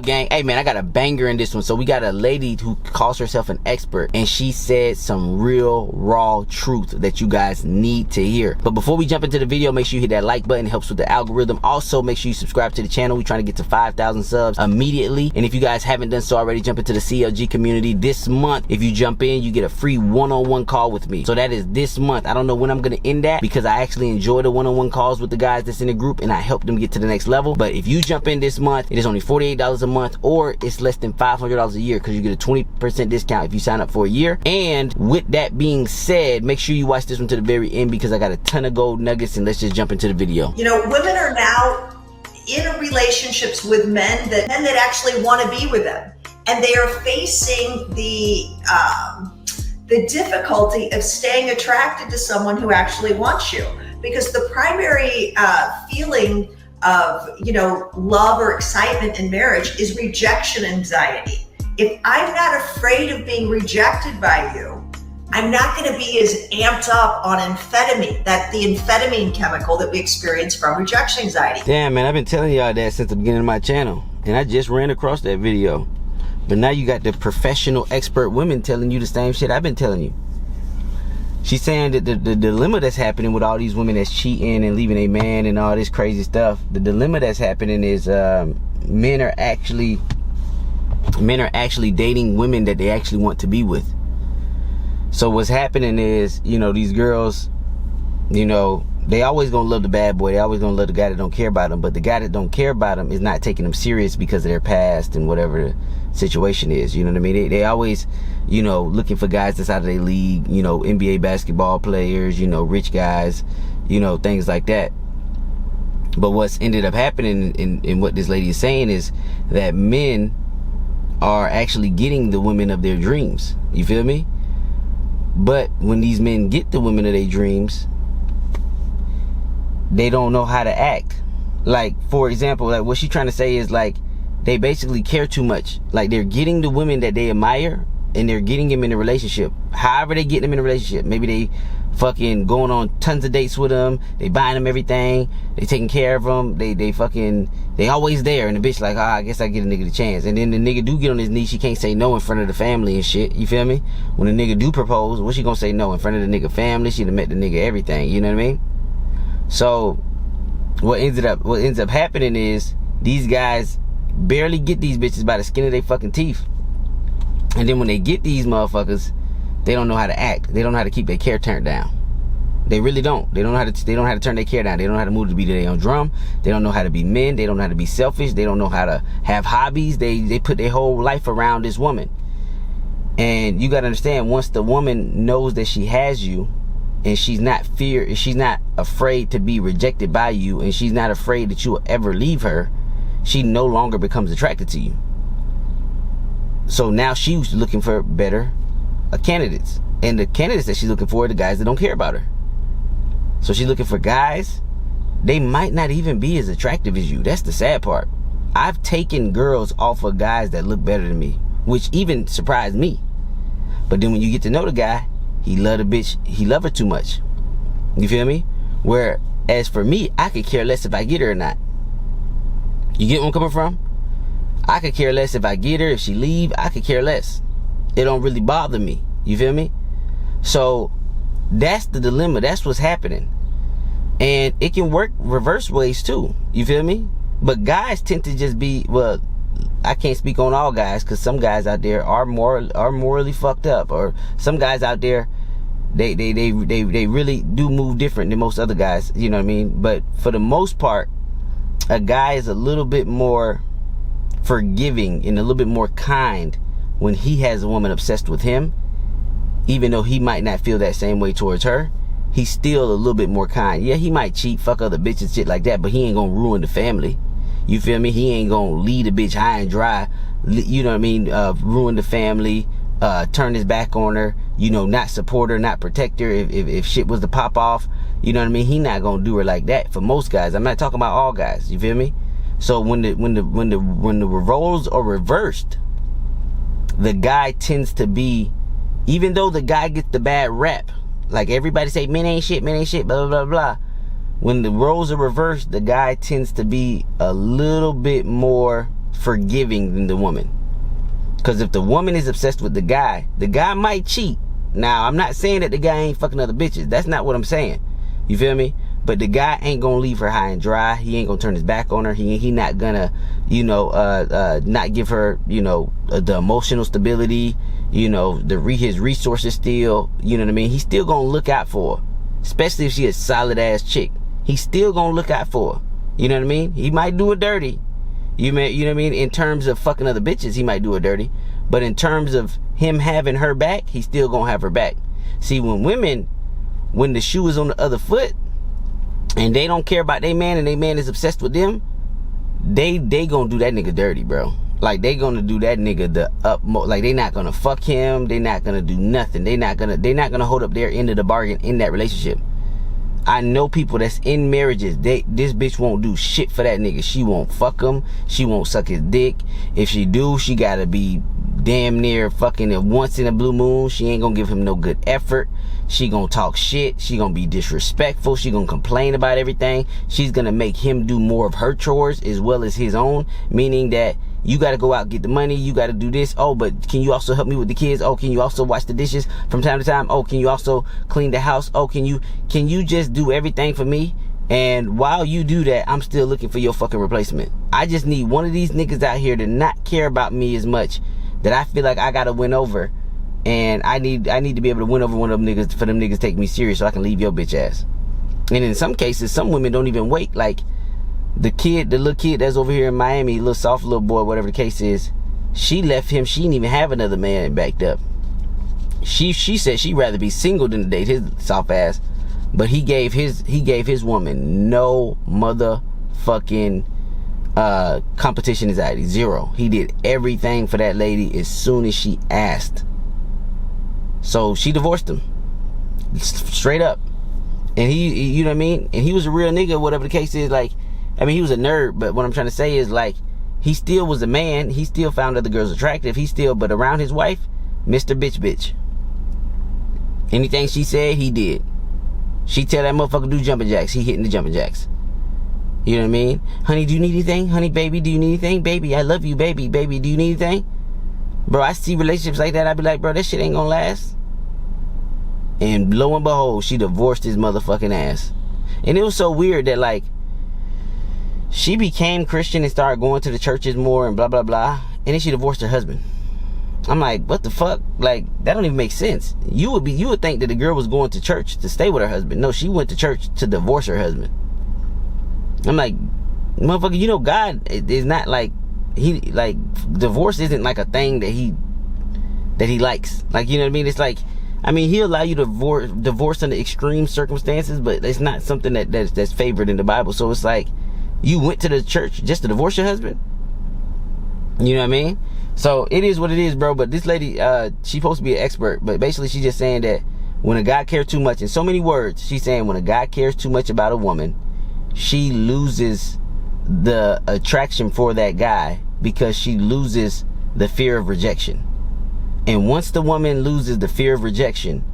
Gang, hey man, I got a banger in this one. So we got a lady who calls herself an expert, and she said some real raw truth that you guys need to hear. But before we jump into the video, make sure you hit that like button. It helps with the algorithm. Also, make sure you subscribe to the channel. We're trying to get to 5,000 subs immediately. And if you guys haven't done so already, jump into the CLG community. This month, if you jump in, you get a free one-on-one call with me. So that is this month. I don't know when I'm gonna end that, because I actually enjoy the one-on-one calls with the guys that's in the group, and I help them get to the next level. But if you jump in this month, it is only $48 a month, or it's less than $500 a year, because you get a 20% discount if you sign up for a year. And with that being said, make sure you watch this one to the very end, because I got a ton of gold nuggets. And let's just jump into the video. You know, women are now in relationships with men that actually want to be with them, and they are facing the difficulty of staying attracted to someone who actually wants you, because the primary feeling of, you know, love or excitement in marriage is rejection anxiety. If I'm not afraid of being rejected by you, I'm not going to be as amped up on amphetamine, the amphetamine chemical that we experience from rejection anxiety. Damn, man, I've been telling y'all that since the beginning of my channel, and I just ran across that video. But now you got the professional expert women telling you the same shit I've been telling you. She's saying that the dilemma that's happening with all these women that's cheating and leaving a man and all this crazy stuff, the dilemma that's happening is men are actually dating women that they actually want to be with. So what's happening is, you know, these girls, you know, they always gonna love the bad boy. They always gonna love the guy that don't care about them. But the guy that don't care about them is not taking them serious because of their past and whatever the situation is. You know what I mean? They always, you know, looking for guys that's out of their league. You know, NBA basketball players. You know, rich guys. You know, things like that. But what's ended up happening in what this lady is saying is that men are actually getting the women of their dreams. You feel me? But when these men get the women of their dreams, they don't know how to act. Like, for example, like what she's trying to say is, like, they basically care too much. Like, they're getting the women that they admire, and they're getting them in a relationship. However they get them in a relationship. Maybe they fucking going on tons of dates with them. They buying them everything. They taking care of them. They always there. And the bitch like, I guess I get a nigga the chance. And then the nigga do get on his knees. She can't say no in front of the family and shit. You feel me? When the nigga do propose, what she gonna say no in front of the nigga family? She done met the nigga everything. You know what I mean? So what ends up happening is these guys barely get these bitches by the skin of their fucking teeth. And then when they get these motherfuckers, they don't know how to act. They don't know how to keep their care turned down. They really don't. They don't know how to turn their care down. They don't know how to move to beat their own drum. They don't know how to be men. They don't know how to be selfish. They don't know how to have hobbies. They put their whole life around this woman. And you gotta understand, once the woman knows that she has you, and she's not afraid to be rejected by you, and she's not afraid that you will ever leave her, she no longer becomes attracted to you. So now she's looking for better candidates, and the candidates that she's looking for are the guys that don't care about her. So she's looking for guys, they might not even be as attractive as you. That's the sad part. I've taken girls off of guys that look better than me, which even surprised me. But then when you get to know the guy, he love the bitch, he love her too much. You feel me? Whereas for me, I could care less if I get her or not. You get where I'm coming from? I could care less if I get her, if she leave, I could care less. It don't really bother me. You feel me? So that's the dilemma. That's what's happening. And it can work reverse ways too. You feel me? But guys tend to just be, well, I can't speak on all guys, because some guys out there are morally fucked up, or some guys out there, they really do move different than most other guys. You know what I mean? But for the most part, a guy is a little bit more forgiving and a little bit more kind when he has a woman obsessed with him. Even though he might not feel that same way towards her, he's still a little bit more kind. Yeah, he might cheat, fuck other bitches, shit like that, but he ain't gonna ruin the family. You feel me? He ain't gonna leave a bitch high and dry. You know what I mean? Ruin the family, turn his back on her, you know, not support her, not protect her if shit was to pop off. You know what I mean? He not gonna do her like that for most guys. I'm not talking about all guys. You feel me? So when the roles are reversed, the guy tends to be, even though the guy gets the bad rap, like everybody say men ain't shit, blah blah blah blah. When the roles are reversed, the guy tends to be a little bit more forgiving than the woman. Because if the woman is obsessed with the guy might cheat. Now, I'm not saying that the guy ain't fucking other bitches. That's not what I'm saying. You feel me? But the guy ain't gonna leave her high and dry. He ain't gonna turn his back on her. He not gonna, not give her, the emotional stability, his resources still, you know what I mean? He's still gonna look out for her. Especially if she a solid ass chick. He's still gonna look out for her. You know what I mean? He might do her dirty. You know what I mean? In terms of fucking other bitches, he might do her dirty. But in terms of him having her back, he's still gonna have her back. See, when the shoe is on the other foot, and they don't care about their man, and their man is obsessed with them, they gonna do that nigga dirty, bro. Like, they gonna do that nigga the utmost. Like, they not gonna fuck him. They not gonna do nothing. They not gonna hold up their end of the bargain in that relationship. I know people that's in marriages, this bitch won't do shit for that nigga. She won't fuck him. She won't suck his dick. If she do, she gotta be damn near fucking it once in a blue moon. She ain't gonna give him no good effort. She gonna talk shit. She gonna be disrespectful. She gonna complain about everything. She's gonna make him do more of her chores as well as his own, meaning that you gotta go out and get the money. You gotta do this. Oh, but can you also help me with the kids? Oh, can you also wash the dishes from time to time? Oh, can you also clean the house? Oh, can you just do everything for me? And while you do that, I'm still looking for your fucking replacement. I just need one of these niggas out here to not care about me as much that I feel like I gotta win over. And I need to be able to win over one of them niggas for them niggas to take me serious so I can leave your bitch ass. And in some cases, some women don't even wait. Like, the little kid that's over here in Miami, little soft little boy, whatever the case is, she left him. She didn't even have another man backed up. She said she'd rather be single than to date his soft ass. But he gave his woman no motherfucking competition anxiety. Zero. He did everything for that lady as soon as she asked. So she divorced him. Straight up. And he, you know what I mean? And he was a real nigga, whatever the case is. Like, I mean, he was a nerd, but what I'm trying to say is, like, he still was a man. He still found other girls attractive. But around his wife, Mr. Bitch. Anything she said, he did. She tell that motherfucker do jumping jacks, he hitting the jumping jacks. You know what I mean? Honey, do you need anything? Honey, baby, do you need anything? Baby, I love you, baby. Baby, do you need anything? Bro, I see relationships like that. I be like, bro, that shit ain't gonna last. And lo and behold, she divorced his motherfucking ass. And it was so weird that, like, she became Christian and started going to the churches more and blah, blah, blah. And then she divorced her husband. I'm like, what the fuck? Like, that don't even make sense. You would think that the girl was going to church to stay with her husband. No, she went to church to divorce her husband. I'm like, motherfucker, God is not like, divorce isn't like a thing that he likes. Like, you know what I mean? It's like, I mean, he'll allow you to divorce under extreme circumstances, but it's not something that's favored in the Bible. So it's like, you went to the church just to divorce your husband? You know what I mean? So it is what it is, bro. But this lady, she's supposed to be an expert, but basically she's just saying that when a guy cares too much, in so many words, she's saying when a guy cares too much about a woman, she loses the attraction for that guy because she loses the fear of rejection. And once the woman loses the fear of rejection,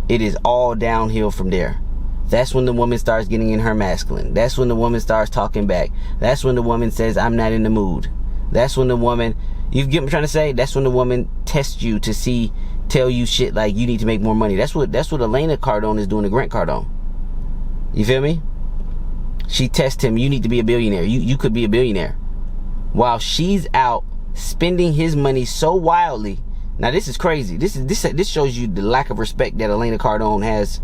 it is all downhill from there. That's when the woman starts getting in her masculine. That's when the woman starts talking back. That's when the woman says, I'm not in the mood. That's when the woman, you get what I'm trying to say? That's when the woman tests you to tell you shit like you need to make more money. That's what Elena Cardone is doing to Grant Cardone. You feel me? She tests him, you need to be a billionaire. You could be a billionaire. While she's out spending his money so wildly. Now this is crazy. This shows you the lack of respect that Elena Cardone has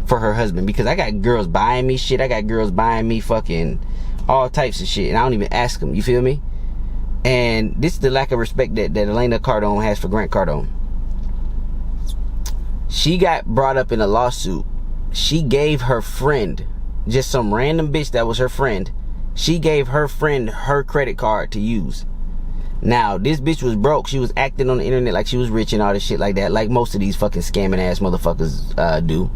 for her husband. Because I got girls buying me shit. I got girls buying me fucking all types of shit. And I don't even ask them. You feel me? And this is the lack of respect that Elena Cardone has for Grant Cardone. She got brought up in a lawsuit. She gave her friend, just some random bitch that was her friend, she gave her friend her credit card to use. Now, this bitch was broke. She was acting on the internet like she was rich and all this shit like that, like most of these fucking scamming ass motherfuckers do.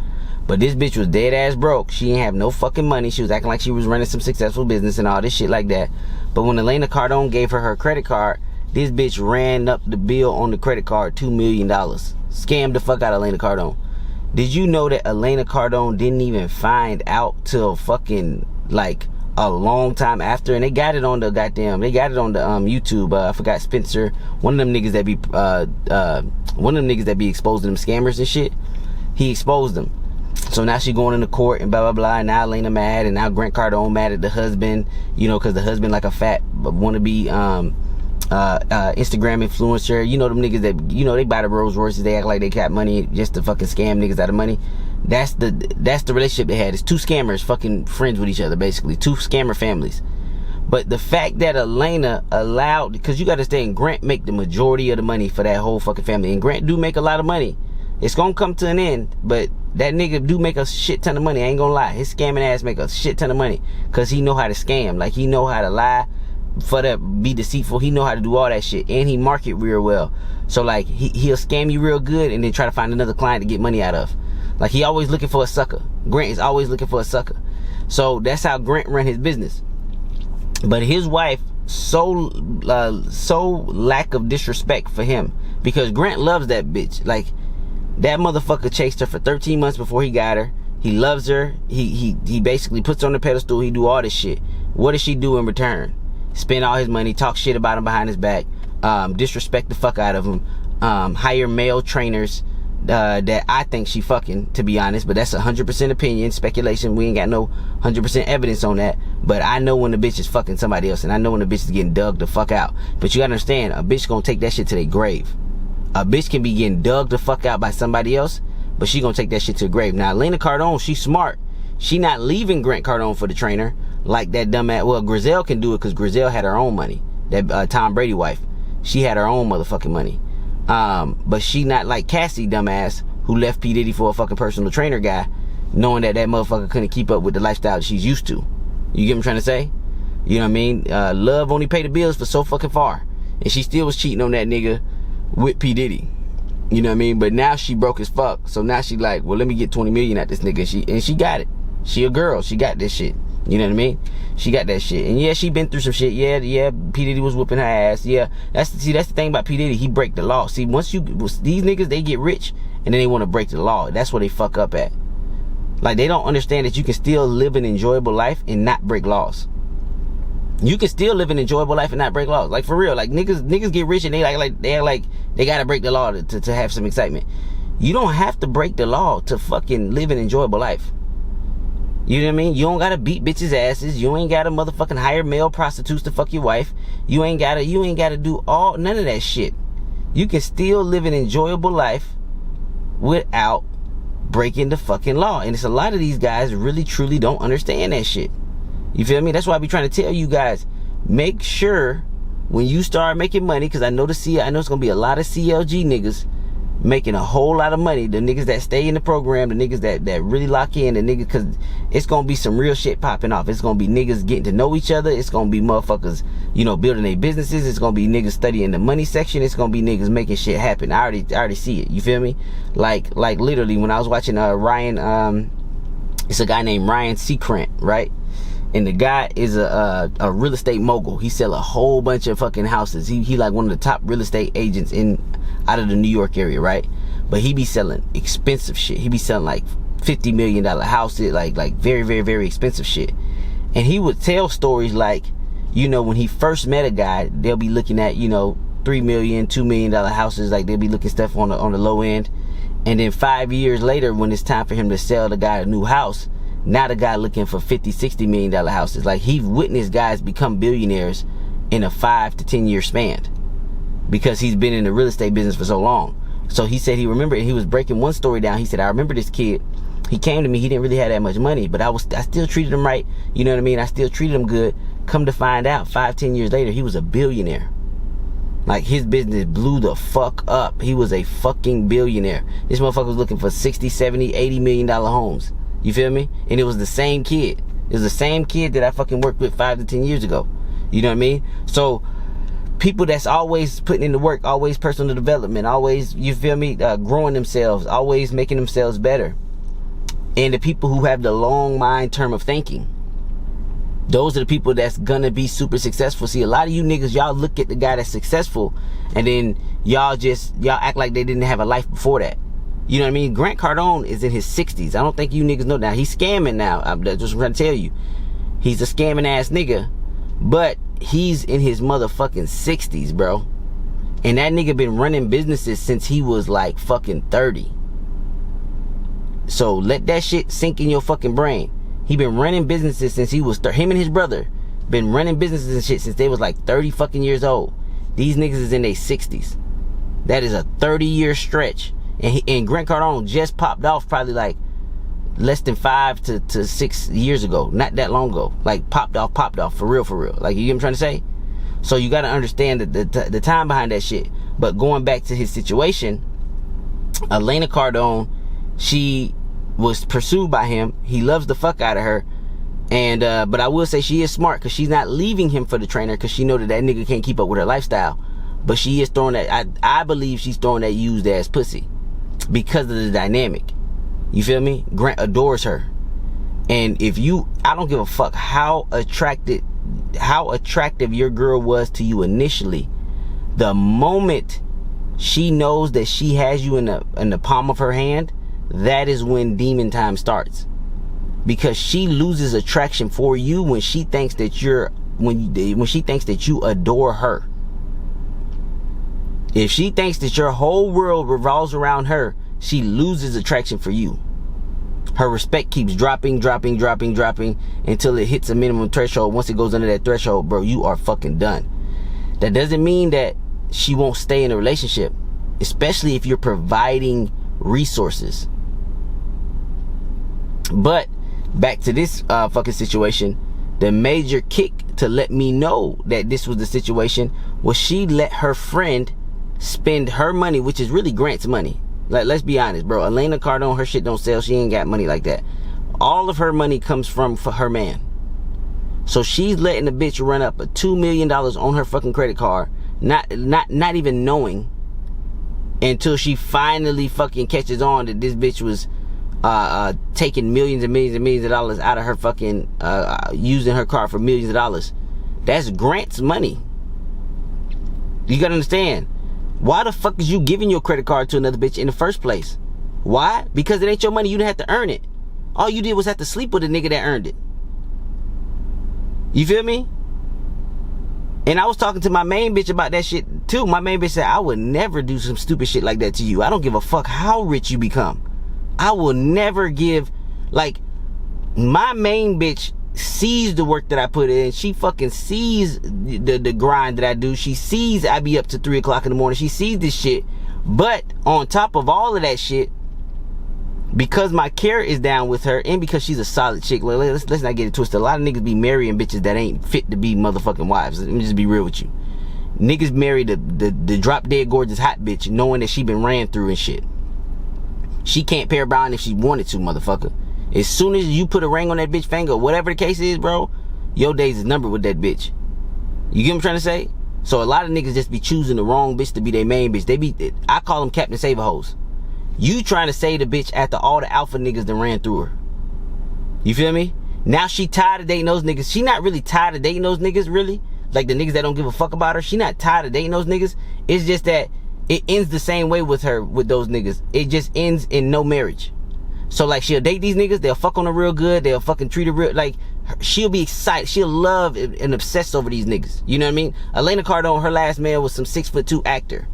But this bitch was dead ass broke. She didn't have no fucking money. She was acting like she was running some successful business and all this shit like that. But when Elena Cardone gave her credit card, this bitch ran up the bill on the credit card $2 million. Scammed the fuck out of Elena Cardone. Did you know that Elena Cardone didn't even find out till fucking like a long time after, and they got it on the YouTube. I forgot Spencer, one of them niggas that be exposing them scammers and shit. He exposed them. So now she going into court and blah blah blah, and now Elena mad, and now Grant Cardone mad at the husband, you know, because the husband like a fat wannabe Instagram influencer. You know them niggas that, you know, they buy the Rolls Royces, they act like they got money just to fucking scam niggas out of money. That's the relationship they had. It's two scammers fucking friends with each other, basically. Two scammer families. But the fact that Elena allowed, because you gotta understand, Grant make the majority of the money for that whole fucking family, and Grant do make a lot of money. It's gonna come to an end, but that nigga do make a shit ton of money. I ain't gonna lie. His scamming ass make a shit ton of money, because he know how to scam. Like, he know how to lie, for that, be deceitful. He know how to do all that shit, and he market real well. So like, he'll scam you real good and then try to find another client to get money out of. Like, he always looking for a sucker. Grant is always looking for a sucker. So that's how Grant run his business. But his wife, so lack of disrespect for him, because Grant loves that bitch. Like, that motherfucker chased her for 13 months before he got her. He loves her. He basically puts her on the pedestal. He do all this shit. What does she do in return? Spend all his money, talk shit about him behind his back, disrespect the fuck out of him, hire male trainers that I think she fucking, to be honest, but that's 100% opinion, speculation. We ain't got no 100% evidence on that, but I know when the bitch is fucking somebody else, and I know when the bitch is getting dug the fuck out. But you gotta understand, a bitch gonna take that shit to their grave. A bitch can be getting dug the fuck out by somebody else, but she gonna take that shit to the grave. Now, Elena Cardone, she's smart. She not leaving Grant Cardone for the trainer like that dumbass. Well, Griselle can do it, because Griselle had her own money. That Tom Brady wife, she had her own motherfucking money. But she not like Cassie, dumbass, who left P. Diddy for a fucking personal trainer guy, knowing that motherfucker couldn't keep up with the lifestyle that she's used to. You get what I'm trying to say? You know what I mean? Love only paid the bills for so fucking far, and she still was cheating on that nigga with P. Diddy. You know what I mean? But now she broke as fuck, so now she like, well, let me get 20 million at this nigga. And she got it. She a girl. She got this shit. You know what I mean? She got that shit. And yeah, she been through some shit. Yeah, P. Diddy was whooping her ass. Yeah, that's the thing about P. Diddy. He break the law. See, these niggas, they get rich and then they want to break the law. That's where they fuck up at. Like, they don't understand that you can still live an enjoyable life and not break laws. You can still live an enjoyable life and not break laws. Like, for real. Like, niggas get rich and they act like they gotta break the law to have some excitement. You don't have to break the law to fucking live an enjoyable life. You know what I mean? You don't gotta beat bitches' asses. You ain't gotta motherfucking hire male prostitutes to fuck your wife. You ain't gotta do none of that shit. You can still live an enjoyable life without breaking the fucking law. And it's a lot of these guys really truly don't understand that shit. You feel me? That's why I be trying to tell you guys, make sure when you start making money, because I know it's gonna be a lot of CLG niggas making a whole lot of money. The niggas that stay in the program, the niggas that really lock in, the niggas, because it's gonna be some real shit popping off. It's gonna be niggas getting to know each other. It's gonna be motherfuckers, you know, building their businesses. It's gonna be niggas studying the money section. It's gonna be niggas making shit happen. I already see it. You feel me? Like literally, when I was watching Ryan, it's a guy named Ryan Seacrant, right? And the guy is a real estate mogul. He sell a whole bunch of fucking houses. He like one of the top real estate agents out of the New York area, right? But he be selling expensive shit. He be selling like $50 million houses, like very, very, very expensive shit. And he would tell stories like, you know, when he first met a guy, they'll be looking at, you know, $3 million, $2 million houses. Like, they'll be looking stuff on the low end. And then 5 years later, when it's time for him to sell the guy a new house, now the guy looking for $50, $60 million houses. Like, he witnessed guys become billionaires in a 5 to 10 year span, because he's been in the real estate business for so long. So he said he remembered, and he was breaking one story down. He said, I remember this kid. He came to me. He didn't really have that much money, but I still treated him right. You know what I mean? I still treated him good. Come to find out, 5, 10 years later, he was a billionaire. Like, his business blew the fuck up. He was a fucking billionaire. This motherfucker was looking for 60, 70, $80 million homes. You feel me? And it was the same kid. It was the same kid that I fucking worked with 5 to 10 years ago. You know what I mean? So, people that's always putting in the work, always personal development, always, you feel me, growing themselves, always making themselves better. And the people who have the long mind term of thinking, those are the people that's gonna be super successful. See, a lot of you niggas, y'all look at the guy that's successful, and then y'all act like they didn't have a life before that. You know what I mean? Grant Cardone is in his 60s. I don't think you niggas know. Now, he's scamming now. That's just what I'm trying to tell you. He's a scamming ass nigga, but he's in his motherfucking 60s, bro. And that nigga been running businesses since he was like fucking 30. So let that shit sink in your fucking brain. He been running businesses since he was him and his brother been running businesses and shit since they was like 30 fucking years old. These niggas is in their 60s. That is a 30-year stretch. And Grant Cardone just popped off probably like less than 5 to 6 years ago. Not that long ago. Like popped off for real. Like, you get what I'm trying to say? So you got to understand the time behind that shit. But going back to his situation, Elena Cardone, she was pursued by him. He loves the fuck out of her. And but I will say she is smart, because she's not leaving him for the trainer, because she know that nigga can't keep up with her lifestyle. But she is throwing that, I believe she's throwing that used ass pussy because of the dynamic. You feel me? Grant adores her. And I don't give a fuck how attractive your girl was to you initially. The moment she knows that she has you in the palm of her hand, that is when demon time starts. Because she loses attraction for you when she thinks that when she thinks that you adore her. If she thinks that your whole world revolves around her, she loses attraction for you. Her respect keeps dropping until it hits a minimum threshold. Once it goes under that threshold, bro, you are fucking done. That doesn't mean that she won't stay in a relationship, especially if you're providing resources. But back to this fucking situation, the major kick to let me know that this was the situation was she let her friend spend her money, which is really Grant's money. Like, let's be honest, bro. Elena Cardone, her shit don't sell. She ain't got money like that. All of her money comes from her man. So she's letting the bitch run up a $2 million on her fucking credit card, not even knowing, until she finally fucking catches on that this bitch was taking millions and millions of dollars out of her fucking using her card for millions of dollars. That's Grant's money. You gotta understand. Why the fuck is you giving your credit card to another bitch in the first place? Why? Because it ain't your money. You didn't have to earn it. All you did was have to sleep with a nigga that earned it. You feel me? And I was talking to my main bitch about that shit too. My main bitch said, I would never do some stupid shit like that to you. I don't give a fuck how rich you become. I will never give, like, my main bitch sees the work that I put in. She fucking sees the grind that I do. She sees I be up to 3 o'clock in the morning. She sees this shit. But on top of all of that shit, because my care is down with her, and because she's a solid chick, let's not get it twisted. A lot of niggas be marrying bitches that ain't fit to be motherfucking wives. Let me just be real with you. Niggas marry the drop dead gorgeous hot bitch knowing that she been ran through and shit. She can't pair brown if she wanted to, motherfucker. As soon as you put a ring on that bitch finger, whatever the case is, bro, your days is numbered with that bitch. You get what I'm trying to say? So a lot of niggas just be choosing the wrong bitch to be their main bitch. I call them Captain Save a hoes. You trying to save the bitch after all the alpha niggas that ran through her. You feel me? Now she tired of dating those niggas. She not really tired of dating those niggas, really. Like the niggas that don't give a fuck about her. She not tired of dating those niggas. It's just that it ends the same way with her, with those niggas. It just ends in no marriage. So like, she'll date these niggas, they'll fuck on her real good, they'll fucking treat her real, like, she'll be excited, she'll love and obsess over these niggas. You know what I mean? Elena Cardone, her last man was some 6'2" actor.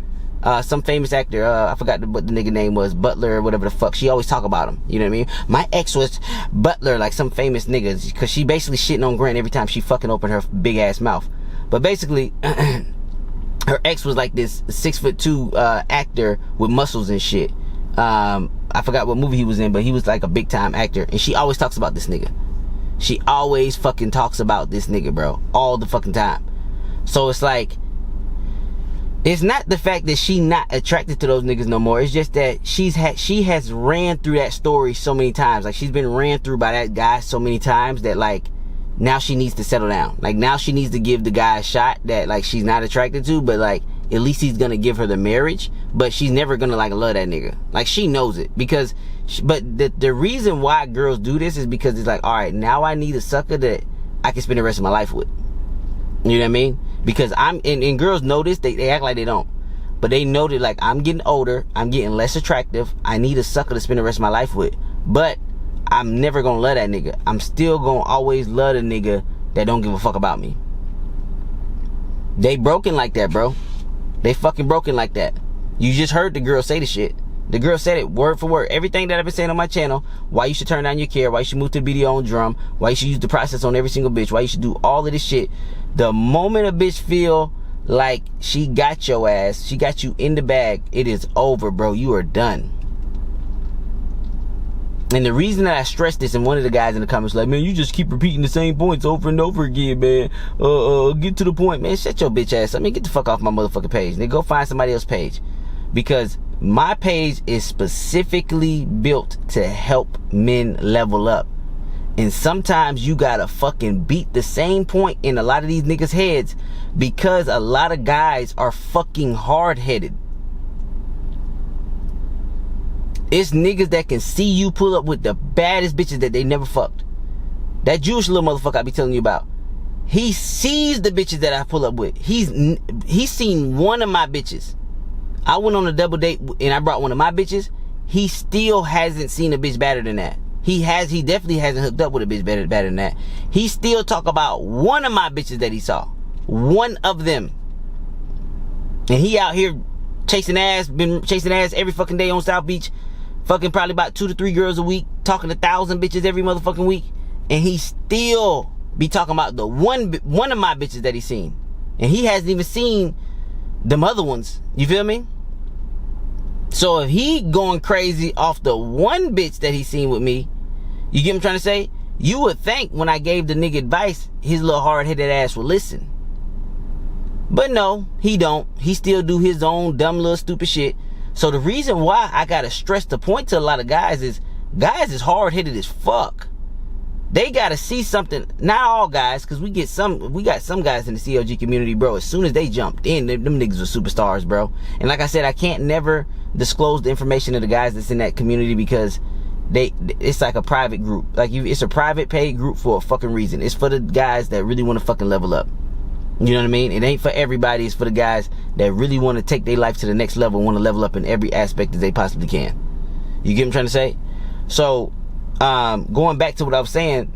Some famous actor, I forgot what the nigga name was, Butler or whatever the fuck. She always talk about him, you know what I mean? My ex was Butler, like some famous niggas, cause she basically shitting on Grant every time she fucking opened her big ass mouth. But basically, her ex was like this 6'2" actor with muscles and shit. I forgot what movie he was in, but he was like a big time actor, and she always talks about this nigga. She always fucking talks about this nigga, bro, all the fucking time. So it's like, it's not the fact that she not attracted to those niggas no more. It's just that she has ran through that story so many times. Like, she's been ran through by that guy so many times that, like, now she needs to settle down. Like, now she needs to give the guy a shot that, like, she's not attracted to, but, like, at least he's gonna give her the marriage. But she's never gonna, like, love that nigga. Like, she knows it. Because but the reason why girls do this is because it's like, all right, now I need a sucker that I can spend the rest of my life with. You know what I mean? Because and girls know this, they act like they don't, but they know that, like, I'm getting older, I'm getting less attractive, I need a sucker to spend the rest of my life with. But I'm never gonna love that nigga. I'm still gonna always love the nigga that don't give a fuck about me. They broken like that, bro. They fucking broken like that. You just heard the girl say the shit. The girl said it word for word. Everything that I've been saying on my channel, why you should turn down your care, why you should move to BDO on drum, why you should use the process on every single bitch, why you should do all of this shit. The moment a bitch feel like she got your ass, she got you in the bag, it is over, bro. You are done. And the reason that I stress this, and one of the guys in the comments like, man, you just keep repeating the same points over and over again, man. Get to the point, man. Shut your bitch ass up. I mean, get the fuck off my motherfucking page. Then go find somebody else's page. Because my page is specifically built to help men level up. And sometimes you gotta fucking beat the same point in a lot of these niggas' heads, because a lot of guys are fucking hard-headed. It's niggas that can see you pull up with the baddest bitches that they never fucked. That Jewish little motherfucker I be telling you about. He sees the bitches that I pull up with. He's seen one of my bitches. I went on a double date and I brought one of my bitches. He still hasn't seen a bitch better than that. He definitely hasn't hooked up with a bitch better than that. He still talk about one of my bitches that he saw. One of them. And he out here chasing ass, been chasing ass every fucking day on South Beach. Fucking probably about 2 to 3 girls a week, talking to 1,000 bitches every motherfucking week, and he still be talking about the one of my bitches that he seen, and he hasn't even seen them other ones. You feel me? So if he going crazy off the one bitch that he seen with me, you get what I'm trying to say? You would think when I gave the nigga advice, his little hard-headed ass would listen. But no, he don't. He still do his own dumb little stupid shit. So the reason why I gotta stress the point to a lot of guys is hard-headed as fuck. They gotta see something. Not all guys, because we got some guys in the CLG community, bro. As soon as they jumped in, them niggas were superstars, bro. And like I said, I can't never disclose the information of the guys that's in that community, because it's like a private group. It's a private paid group for a fucking reason. It's for the guys that really want to fucking level up. You know what I mean? It ain't for everybody. It's for the guys that really want to take their life to the next level, want to level up in every aspect that they possibly can. You get what I'm trying to say? So, going back to what I was saying,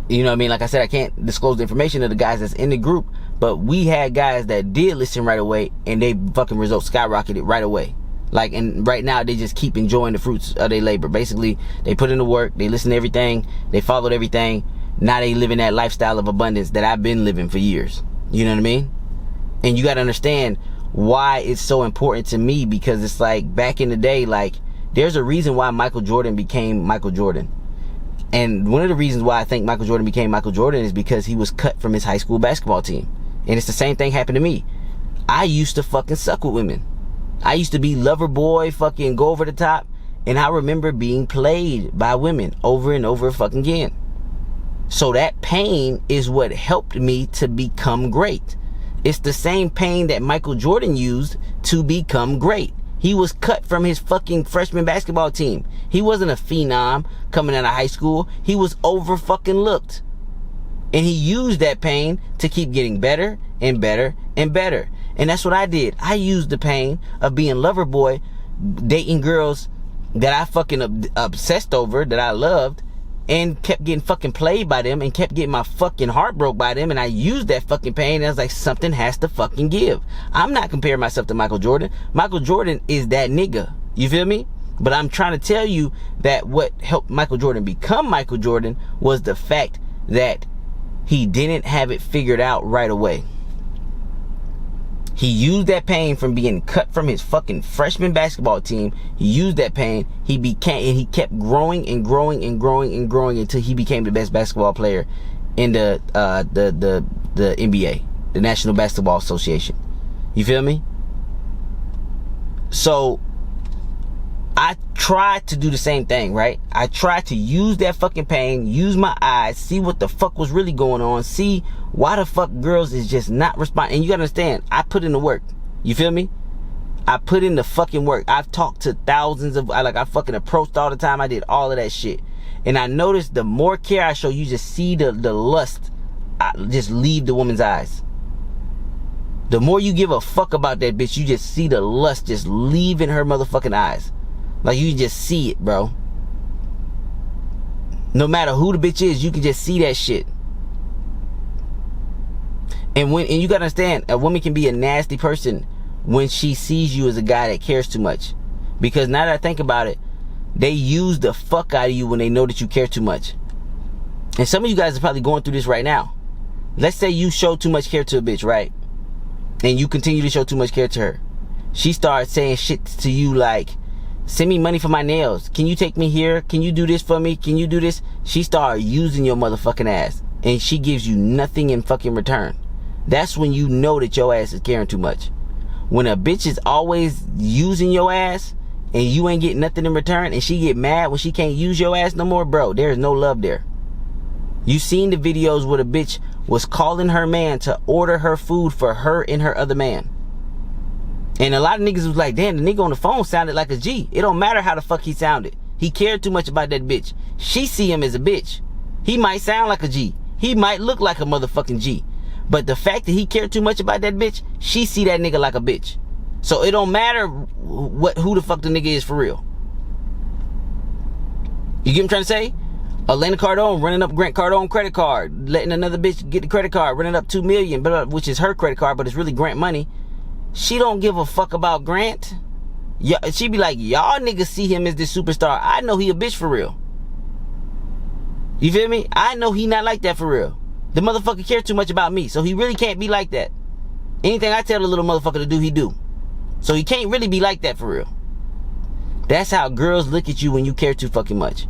you know what I mean? Like I said, I can't disclose the information of the guys that's in the group, but we had guys that did listen right away, and they fucking results skyrocketed right away. And right now, they just keep enjoying the fruits of their labor. Basically, they put in the work, they listen to everything, they followed everything. Now they living that lifestyle of abundance that I've been living for years. You know what I mean? And you got to understand why it's so important to me, because it's like back in the day, there's a reason why Michael Jordan became Michael Jordan. And one of the reasons why I think Michael Jordan became Michael Jordan is because he was cut from his high school basketball team. And it's the same thing happened to me. I used to fucking suck with women. I used to be lover boy, fucking go over the top. And I remember being played by women over and over fucking again. So that pain is what helped me to become great. It's the same pain that Michael Jordan used to become great. He was cut from his fucking freshman basketball team. He wasn't a phenom coming out of high school. He was over fucking looked. And he used that pain to keep getting better and better and better. And that's what I did. I used the pain of being lover boy, dating girls that I fucking obsessed over, that I loved, and kept getting fucking played by them and kept getting my fucking heart broke by them. And I used that fucking pain, and I was like, something has to fucking give. I'm not comparing myself to Michael Jordan. Michael Jordan is that nigga. You feel me? But I'm trying to tell you that what helped Michael Jordan become Michael Jordan was the fact that he didn't have it figured out right away. He used that pain from being cut from his fucking freshman basketball team. He used that pain. He kept growing and growing and growing and growing until he became the best basketball player in the NBA, the National Basketball Association. You feel me? So I tried to do the same thing, right? I tried to use that fucking pain, use my eyes, see what the fuck was really going on, see why the fuck girls is just not responding. And you gotta understand, I put in the work. You feel me? I put in the fucking work. I've talked to thousands of, I fucking approached all the time. I did all of that shit. And I noticed the more care I show, you just see the lust just leave the woman's eyes. The more you give a fuck about that bitch, you just see the lust just leaving her motherfucking eyes. Like, you just see it, bro. No matter who the bitch is, you can just see that shit. And you gotta understand, a woman can be a nasty person when she sees you as a guy that cares too much. Because now that I think about it, they use the fuck out of you when they know that you care too much. And some of you guys are probably going through this right now. Let's say you show too much care to a bitch, right? And you continue to show too much care to her. She starts saying shit to you like, send me money for my nails. Can you take me here? Can you do this for me? Can you do this? She starts using your motherfucking ass. And she gives you nothing in fucking return. That's when you know that your ass is caring too much. When a bitch is always using your ass and you ain't getting nothing in return, and she get mad when she can't use your ass no more, bro, there is no love there. You seen the videos where the bitch was calling her man to order her food for her and her other man. And a lot of niggas was like, damn, the nigga on the phone sounded like a G. It don't matter how the fuck he sounded. He cared too much about that bitch. She see him as a bitch. He might sound like a G. He might look like a motherfucking G. But the fact that he cared too much about that bitch, she see that nigga like a bitch. So it don't matter who the fuck the nigga is for real. You get what I'm trying to say? Elena Cardone running up Grant Cardone credit card, letting another bitch get the credit card, running up $2 million, which is her credit card, but it's really Grant money. She don't give a fuck about Grant. Yeah, she be like, y'all niggas see him as this superstar. I know he a bitch for real. You feel me? I know he not like that for real. The motherfucker care too much about me, so he really can't be like that. Anything I tell the little motherfucker to do, he do. So he can't really be like that for real. That's how girls look at you when you care too fucking much.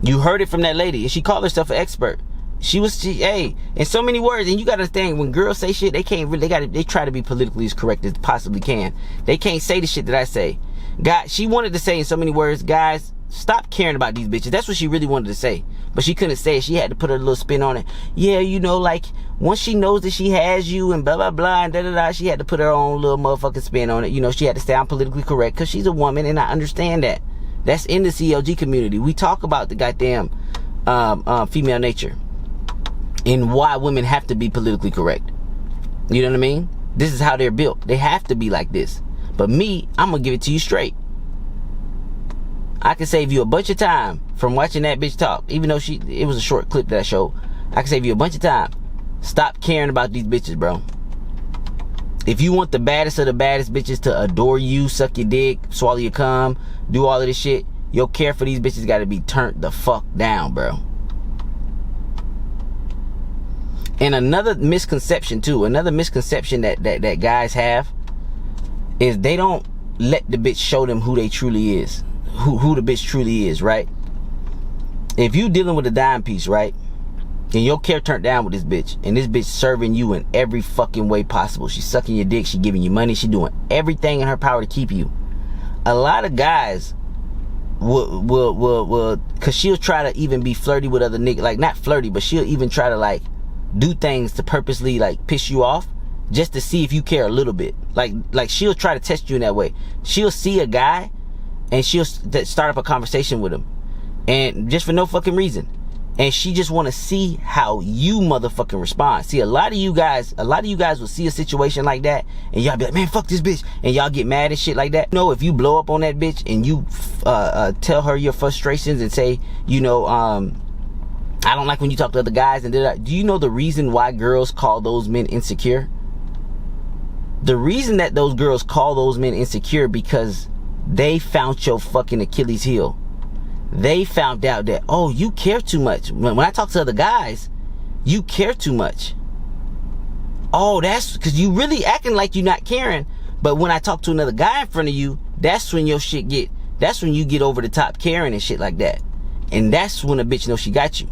You heard it from that lady, and she called herself an expert. Hey, in so many words, and you gotta understand, when girls say shit, they can't really, they try to be politically as correct as possibly can. They can't say the shit that I say. God, she wanted to say in so many words, guys, stop caring about these bitches. That's what she really wanted to say. But she couldn't say it. She had to put her little spin on it. Yeah, you know, like, once she knows that she has you and blah, blah, blah, and da-da-da, she had to put her own little motherfucking spin on it. You know, she had to sound politically correct because she's a woman, and I understand that. That's in the CLG community. We talk about the goddamn female nature and why women have to be politically correct. You know what I mean? This is how they're built. They have to be like this. But me, I'm going to give it to you straight. I can save you a bunch of time from watching that bitch talk. Even though it was a short clip that I showed. I can save you a bunch of time. Stop caring about these bitches, bro. If you want the baddest of the baddest bitches to adore you, suck your dick, swallow your cum, do all of this shit, your care for these bitches got to be turned the fuck down, bro. And another misconception too, another misconception that guys have is they don't let the bitch show them who they truly is. Who the bitch truly is, right? If you dealing with a dime piece, right, and your care turned down with this bitch, and this bitch serving you in every fucking way possible, she's sucking your dick, she giving you money, she doing everything in her power to keep you. A lot of guys will cause she'll try to even be flirty with other niggas, like not flirty, but she'll even try to like do things to purposely like piss you off just to see if you care a little bit. Like she'll try to test you in that way. She'll see a guy and she'll start up a conversation with him, and just for no fucking reason, and she just want to see how you motherfucking respond. See, a lot of you guys will see a situation like that and y'all be like, man, fuck this bitch, and y'all get mad and shit like that. You know, if you blow up on that bitch and you tell her your frustrations and say, you know, I don't like when you talk to other guys, and do you know the reason why girls call those men insecure? The reason that those girls call those men insecure because they found your fucking Achilles heel. They found out that, oh, you care too much. When I talk to other guys, you care too much. Oh, that's because you really acting like you're not caring. But when I talk to another guy in front of you, that's when your shit that's when you get over the top caring and shit like that. And that's when a bitch knows she got you.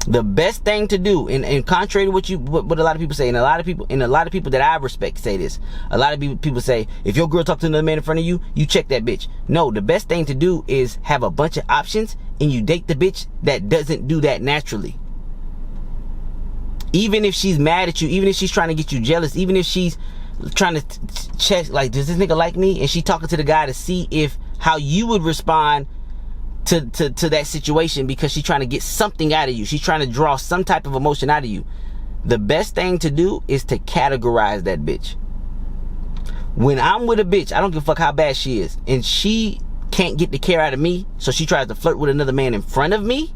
The best thing to do, and contrary to what a lot of people say, and a lot of people that I respect say this, a lot of people say, if your girl talks to another man in front of you, you check that bitch. No, the best thing to do is have a bunch of options and you date the bitch that doesn't do that naturally. Even if she's mad at you, even if she's trying to get you jealous, even if she's trying to check, like, does this nigga like me? And she talking to the guy to see if how you would respond to that situation, because she's trying to get something out of you. She's trying to draw some type of emotion out of you. The best thing to do is to categorize that bitch. When I'm with a bitch, I don't give a fuck how bad she is, and she can't get the care out of me, so she tries to flirt with another man in front of me,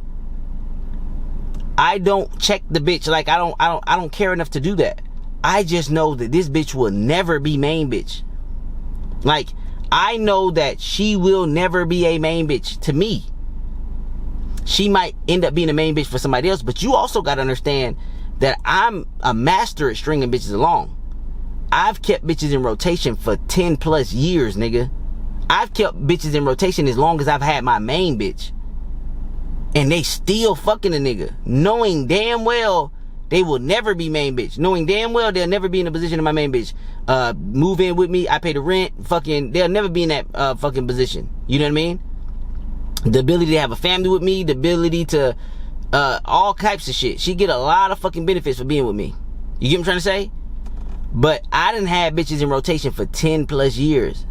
I don't check the bitch. Like, I don't care enough to do that. I just know that this bitch will never be main bitch. Like, I know that she will never be a main bitch to me. She might end up being a main bitch for somebody else, but you also got to understand that I'm a master at stringing bitches along. I've kept bitches in rotation for 10 plus years, nigga. I've kept bitches in rotation as long as I've had my main bitch. And they still fucking a nigga, knowing damn well they will never be main bitch. Knowing damn well they'll never be in the position of my main bitch. Move in with me, I pay the rent, fucking, they'll never be in that fucking position. You know what I mean? The ability to have a family with me, the ability to, all types of shit. She get a lot of fucking benefits for being with me. You get what I'm trying to say? But I done had bitches in rotation for 10 plus years.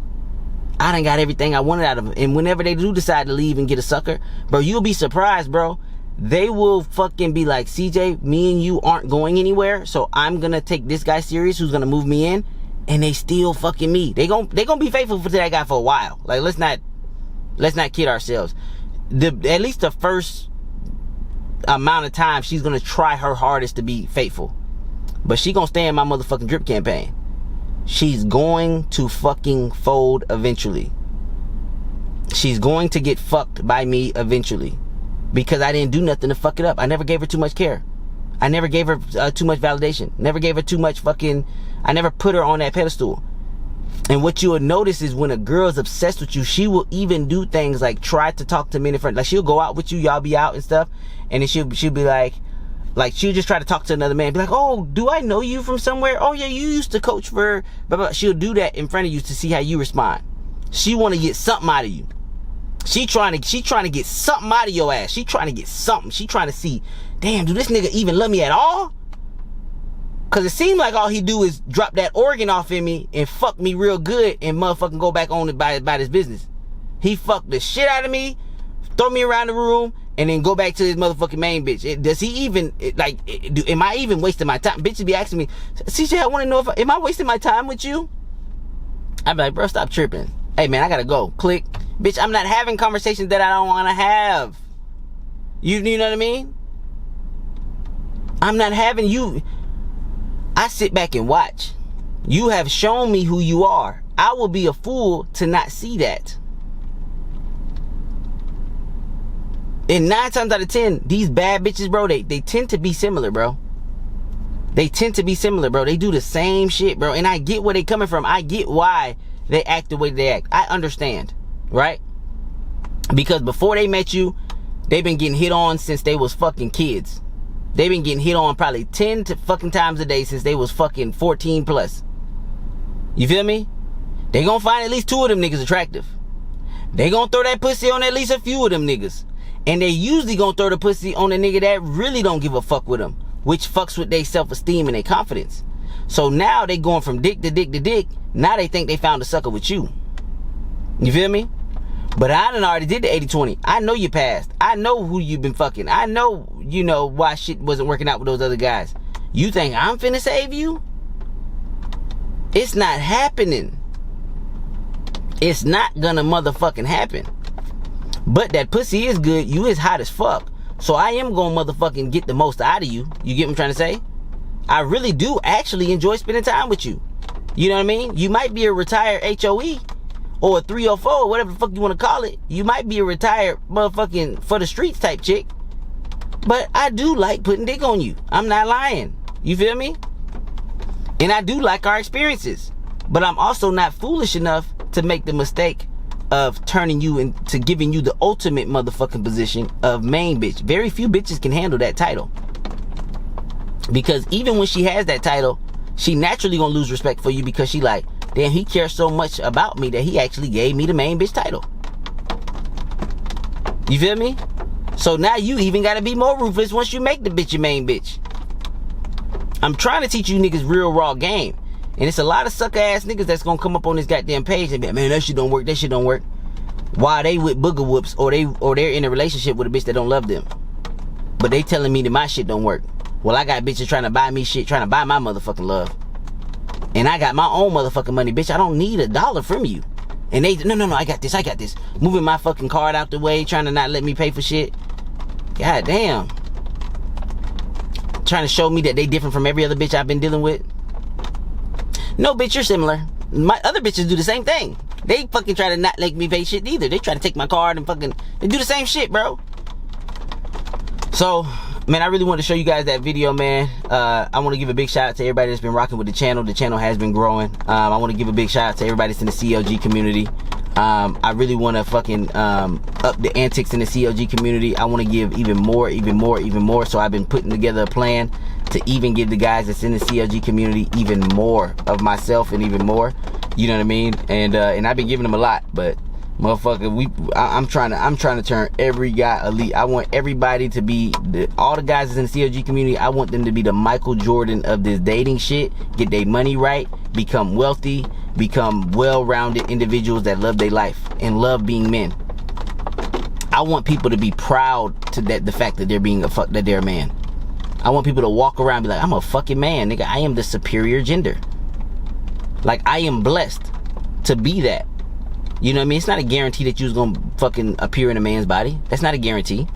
I done got everything I wanted out of them. And whenever they do decide to leave and get a sucker, bro, you'll be surprised, bro. They will fucking be like, CJ, me and you aren't going anywhere, so I'm gonna take this guy serious who's gonna move me in, and they still fucking me. They gonna be faithful to that guy for a while. Like, let's not kid ourselves. At least the first amount of time, she's gonna try her hardest to be faithful. But she gonna stay in my motherfucking drip campaign. She's going to fucking fold eventually. She's going to get fucked by me eventually. Because I didn't do nothing to fuck it up. I never gave her too much care. I never gave her too much validation. Never gave her too much fucking... I never put her on that pedestal. And what you'll notice is when a girl is obsessed with you, she will even do things like try to talk to men in front. Like, she'll go out with you, y'all be out and stuff, and then she'll be like she'll just try to talk to another man, be like, oh, do I know you from somewhere? Oh yeah, you used to coach for blah, blah. She'll do that in front of you to see how you respond. She want to get something out of you. She trying to get something out of your ass. She trying to get something. She trying to see, damn, do this nigga even love me at all? Cause it seemed like all he do is drop that organ off in me and fuck me real good and motherfucking go back on it by his business. He fucked the shit out of me, throw me around the room, and then go back to his motherfucking main bitch. Does he even, am I even wasting my time? Bitches be asking me, CJ, I want to know am I wasting my time with you? I be like, bro, stop tripping. Hey man, I gotta go. Click. Bitch, I'm not having conversations that I don't want to have. You know what I mean? I'm not having you. I sit back and watch. You have shown me who you are. I will be a fool to not see that. And 9 times out of 10, these bad bitches, bro, they tend to be similar, bro. They tend to be similar, bro. They do the same shit, bro. And I get where they coming from. I get why they act the way they act. I understand, right? Because before they met you, they've been getting hit on since they was fucking kids. They've been getting hit on probably 10 to fucking times a day since they was fucking 14 plus. You feel me? They gonna find at least 2 of them niggas attractive. They gonna throw that pussy on at least a few of them niggas. And they usually gonna throw the pussy on a nigga that really don't give a fuck with them, which fucks with their self-esteem and their confidence. So now they going from dick to dick to dick. Now they think they found a sucker with you. You feel me? But I done already did the 80-20. I know your past. I know who you've been fucking. I know, you know, why shit wasn't working out with those other guys. You think I'm finna save you? It's not happening. It's not gonna motherfucking happen. But that pussy is good. You is hot as fuck. So I am gonna motherfucking get the most out of you. You get what I'm trying to say? I really do actually enjoy spending time with you. You know what I mean? You might be a retired HOE or a 304 or whatever the fuck you want to call it. You might be a retired motherfucking for the streets type chick. But I do like putting dick on you. I'm not lying. You feel me? And I do like our experiences. But I'm also not foolish enough to make the mistake of turning you into giving you the ultimate motherfucking position of main bitch. Very few bitches can handle that title. Because even when she has that title, she naturally gonna lose respect for you because she like, damn, he cares so much about me that he actually gave me the main bitch title. You feel me? So now you even gotta be more ruthless once you make the bitch your main bitch. I'm trying to teach you niggas real raw game. And it's a lot of sucker ass niggas that's gonna come up on this goddamn page and be like, man, that shit don't work, that shit don't work. While they with booger whoops or they're in a relationship with a bitch that don't love them. But they telling me that my shit don't work. Well, I got bitches trying to buy me shit, trying to buy my motherfucking love. And I got my own motherfucking money, bitch. I don't need $1 from you. And they, no, I got this. Moving my fucking card out the way, trying to not let me pay for shit. God damn. trying to show me that they different from every other bitch I've been dealing with. No, bitch, you're similar. My other bitches do the same thing. They fucking try to not let me pay shit either. They try to take my card and fucking, they do the same shit, bro. So, man, I really want to show you guys that video, man. I want to give a big shout out to everybody that's been rocking with the channel. The channel has been growing. I want to give a big shout out to everybody that's in the CLG community. I really want to fucking up the antics in the CLG community. I want to give even more. So I've been putting together a plan to even give the guys that's in the CLG community even more of myself and even more. You know what I mean? And I've been giving them a lot, but motherfucker, I'm trying to turn every guy elite. I want everybody to be all the guys that's in the CLG community. I want them to be the Michael Jordan of this dating shit. Get their money right, become wealthy, become well-rounded individuals that love their life and love being men. I want people to be proud to the fact that they're a man. I want people to walk around and be like, I'm a fucking man, nigga. I am the superior gender. Like, I am blessed to be that. You know what I mean? It's not a guarantee that you was gonna fucking appear in a man's body. That's not a guarantee.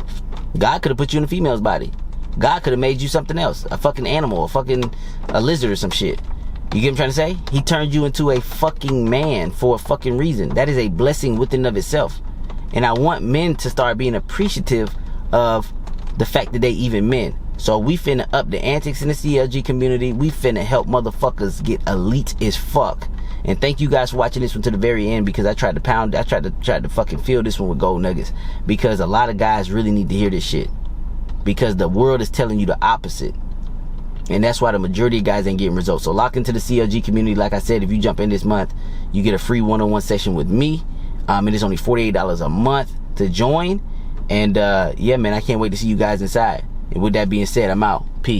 God could have put you in a female's body. God could have made you something else. A fucking animal, a lizard or some shit. You get what I'm trying to say? He turned you into a fucking man for a fucking reason. That is a blessing within of itself. And I want men to start being appreciative of the fact that they even men. So we finna up the antics in the CLG community. We finna help motherfuckers get elite as fuck. And thank you guys for watching this one to the very end, because I tried to fucking fill this one with gold nuggets, because a lot of guys really need to hear this shit, because the world is telling you the opposite. And that's why the majority of guys ain't getting results. So lock into the CLG community. Like I said, if you jump in this month, you get a free one-on-one session with me. And it's only $48 a month to join. And yeah, man, I can't wait to see you guys inside. And with that being said, I'm out. Peace.